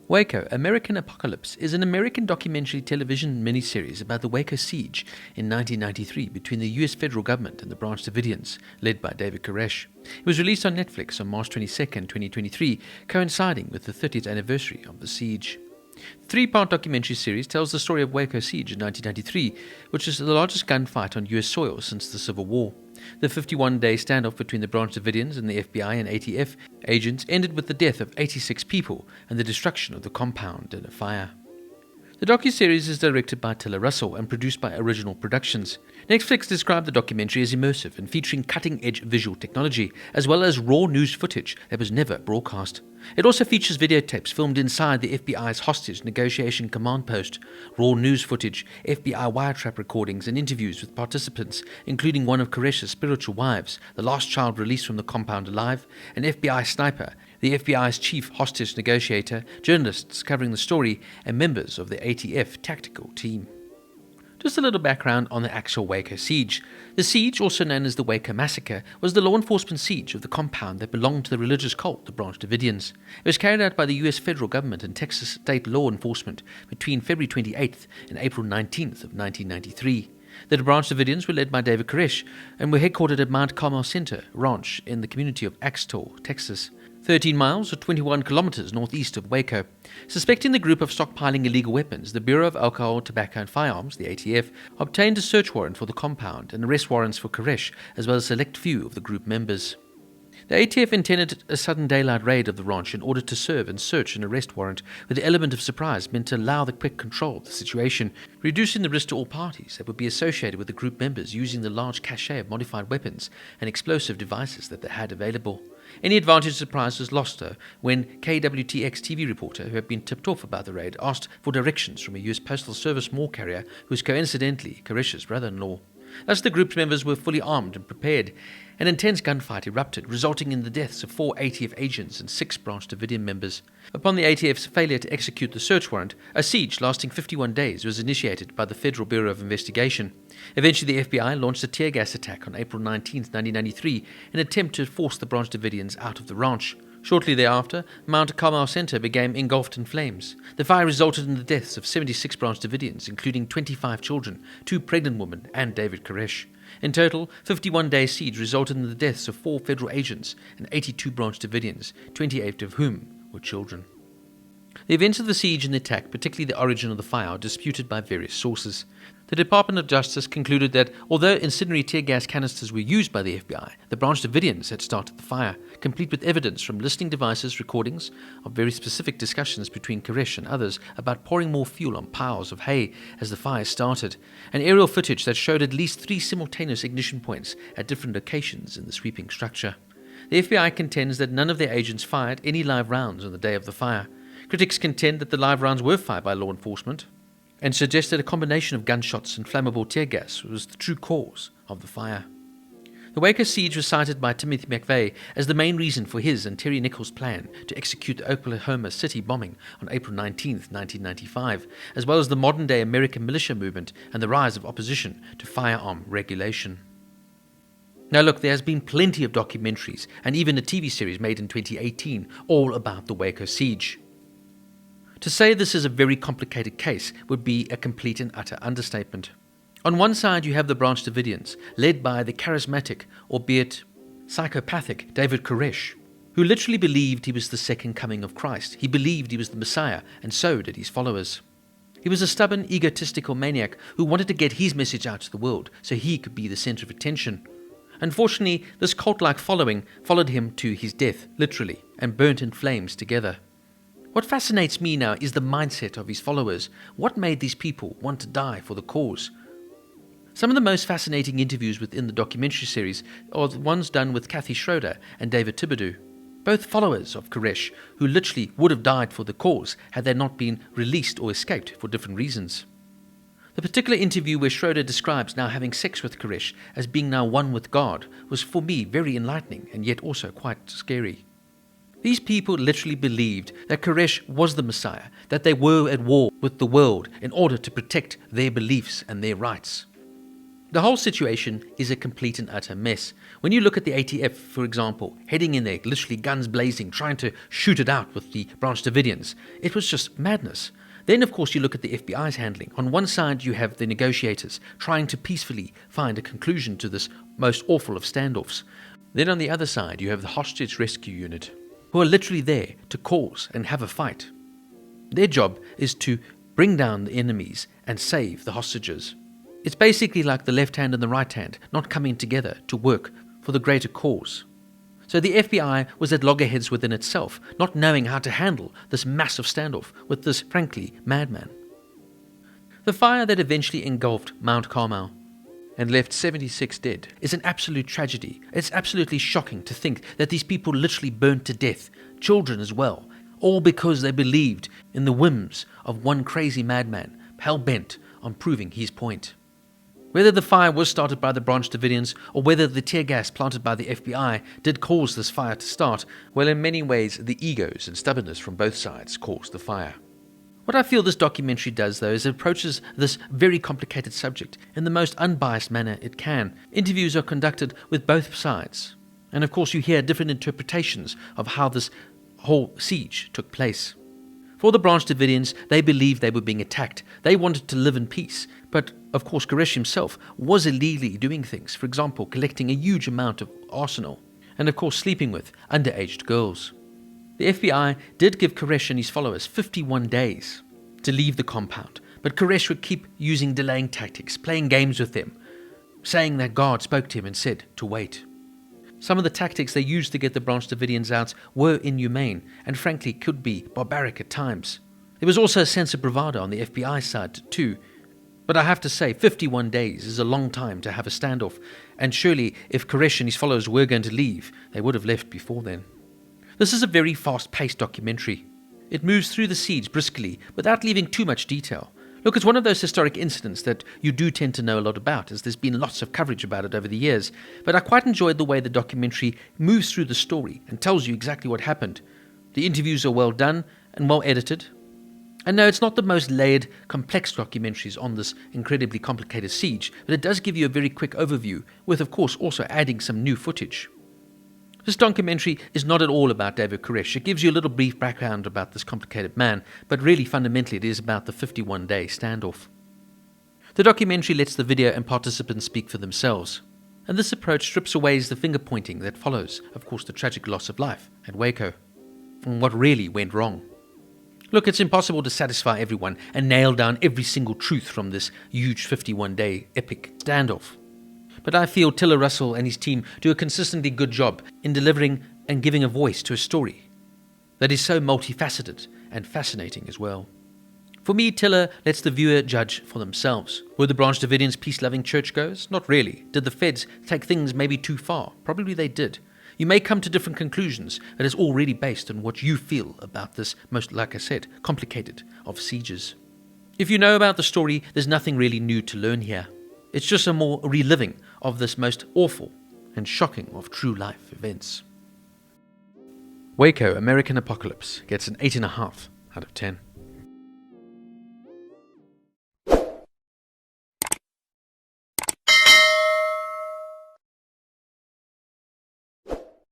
Waco, American Apocalypse is an American documentary television miniseries about the Waco siege in 1993 between the US federal government and the Branch Davidians, led by David Koresh. It was released on Netflix on March 22, 2023, coinciding with the 30th anniversary of the siege. The three-part documentary series tells the story of Waco siege in 1993, which is the largest gunfight on US soil since the Civil War. The 51-day standoff between the Branch Davidians and the FBI and ATF agents ended with the death of 86 people and the destruction of the compound in a fire. The docuseries is directed by Taylor Russell and produced by Original Productions. Netflix described the documentary as immersive and featuring cutting-edge visual technology, as well as raw news footage that was never broadcast. It also features videotapes filmed inside the FBI's hostage negotiation command post, raw news footage, FBI wiretap recordings and interviews with participants, including one of Koresh's spiritual wives, the last child released from the compound alive, an FBI sniper, the FBI's chief hostage negotiator, journalists covering the story, and members of the ATF tactical team. Just a little background on the actual Waco siege. The siege, also known as the Waco Massacre, was the law enforcement siege of the compound that belonged to the religious cult, the Branch Davidians. It was carried out by the US federal government and Texas state law enforcement between February 28th and April 19th of 1993. The Branch Davidians were led by David Koresh and were headquartered at Mount Carmel Center Ranch in the community of Axtell, Texas, 13 miles or 21 kilometers northeast of Waco. Suspecting the group of stockpiling illegal weapons, the Bureau of Alcohol, Tobacco and Firearms, the ATF, obtained a search warrant for the compound and arrest warrants for Koresh, as well as a select few of the group members. The ATF intended a sudden daylight raid of the ranch in order to serve and search an arrest warrant, with the element of surprise meant to allow the quick control of the situation, reducing the risk to all parties that would be associated with the group members using the large cache of modified weapons and explosive devices that they had available. Any advantage of surprise was lost, though, when KWTX TV reporter, who had been tipped off about the raid, asked for directions from a US Postal Service mail carrier who was coincidentally Koresh's brother-in-law. Thus, the group's members were fully armed and prepared. An intense gunfight erupted, resulting in the deaths of 4 ATF agents and 6 Branch Davidian members. Upon the ATF's failure to execute the search warrant, a siege lasting 51 days was initiated by the Federal Bureau of Investigation. Eventually, the FBI launched a tear gas attack on April 19, 1993, in an attempt to force the Branch Davidians out of the ranch. Shortly thereafter, Mount Carmel Center became engulfed in flames. The fire resulted in the deaths of 76 Branch Davidians, including 25 children, 2 pregnant women, and David Koresh. In total, 51-day siege resulted in the deaths of 4 federal agents and 82 Branch Davidians, 28 of whom were children. The events of the siege and the attack, particularly the origin of the fire, are disputed by various sources. The Department of Justice concluded that, although incendiary tear gas canisters were used by the FBI, the Branch Davidians had started the fire, complete with evidence from listening devices, recordings of very specific discussions between Koresh and others about pouring more fuel on piles of hay as the fire started, and aerial footage that showed at least 3 simultaneous ignition points at different locations in the sweeping structure. The FBI contends that none of their agents fired any live rounds on the day of the fire. Critics contend that the live rounds were fired by law enforcement, and suggest that a combination of gunshots and flammable tear gas was the true cause of the fire. The Waco siege was cited by Timothy McVeigh as the main reason for his and Terry Nichols' plan to execute the Oklahoma City bombing on April 19, 1995, as well as the modern-day American militia movement and the rise of opposition to firearm regulation. Now look, there has been plenty of documentaries and even a TV series made in 2018 all about the Waco siege. To say this is a very complicated case would be a complete and utter understatement. On one side you have the Branch Davidians, led by the charismatic, albeit psychopathic, David Koresh, who literally believed he was the second coming of Christ. He believed he was the Messiah, and so did his followers. He was a stubborn, egotistical maniac who wanted to get his message out to the world so he could be the center of attention. Unfortunately, this cult-like following followed him to his death, literally, and burnt in flames together. What fascinates me now is the mindset of his followers. What made these people want to die for the cause? Some of the most fascinating interviews within the documentary series are the ones done with Kathy Schroeder and David Thibodeau, both followers of Koresh, who literally would have died for the cause had they not been released or escaped for different reasons. The particular interview where Schroeder describes now having sex with Koresh as being now one with God was for me very enlightening and yet also quite scary. These people literally believed that Koresh was the Messiah, that they were at war with the world in order to protect their beliefs and their rights. The whole situation is a complete and utter mess. When you look at the ATF, for example, heading in there, literally guns blazing, trying to shoot it out with the Branch Davidians, it was just madness. Then, of course, you look at the FBI's handling. On one side, you have the negotiators trying to peacefully find a conclusion to this most awful of standoffs. Then on the other side, you have the hostage rescue unit, who are literally there to cause and have a fight. Their job is to bring down the enemies and save the hostages. It's basically like the left hand and the right hand not coming together to work for the greater cause. So the FBI was at loggerheads within itself, not knowing how to handle this massive standoff with this, frankly, madman. The fire that eventually engulfed Mount Carmel and left 76 dead is an absolute tragedy. It's absolutely shocking to think that these people literally burned to death, children as well, all because they believed in the whims of one crazy madman, hell-bent on proving his point. Whether the fire was started by the Branch Davidians or whether the tear gas planted by the FBI did cause this fire to start, well, in many ways, the egos and stubbornness from both sides caused the fire. What I feel this documentary does, though, is it approaches this very complicated subject in the most unbiased manner it can. Interviews are conducted with both sides. And of course, you hear different interpretations of how this whole siege took place. For the Branch Davidians, they believed they were being attacked. They wanted to live in peace. But, of course, Koresh himself was illegally doing things. For example, collecting a huge amount of arsenal. And, of course, sleeping with underage girls. The FBI did give Koresh and his followers 51 days to leave the compound. But Koresh would keep using delaying tactics, playing games with them, saying that God spoke to him and said to wait. Some of the tactics they used to get the Branch Davidians out were inhumane and frankly could be barbaric at times. There was also a sense of bravado on the FBI side too. But I have to say, 51 days is a long time to have a standoff, and surely if Koresh and his followers were going to leave, they would have left before then. This is a very fast-paced documentary. It moves through the siege briskly without leaving too much detail. Look, it's one of those historic incidents that you do tend to know a lot about, as there's been lots of coverage about it over the years. But I quite enjoyed the way the documentary moves through the story and tells you exactly what happened. The interviews are well done and well edited. And no, it's not the most layered, complex documentaries on this incredibly complicated siege, but it does give you a very quick overview, with of course also adding some new footage. This documentary is not at all about David Koresh. It gives you a little brief background about this complicated man, but really fundamentally it is about the 51-day standoff. The documentary lets the video and participants speak for themselves, and this approach strips away the finger-pointing that follows, of course, the tragic loss of life at Waco, and what really went wrong. Look, it's impossible to satisfy everyone and nail down every single truth from this huge 51-day epic standoff. But I feel Tiller Russell and his team do a consistently good job in delivering and giving a voice to a story that is so multifaceted and fascinating as well. For me, Tiller lets the viewer judge for themselves. Were the Branch Davidians peace-loving churchgoers? Not really. Did the feds take things maybe too far? Probably they did. You may come to different conclusions, and it's all really based on what you feel about this most, like I said, complicated of sieges. If you know about the story, there's nothing really new to learn here. It's just a more reliving of this most awful and shocking of true life events. Waco, American Apocalypse gets an 8.5 out of 10.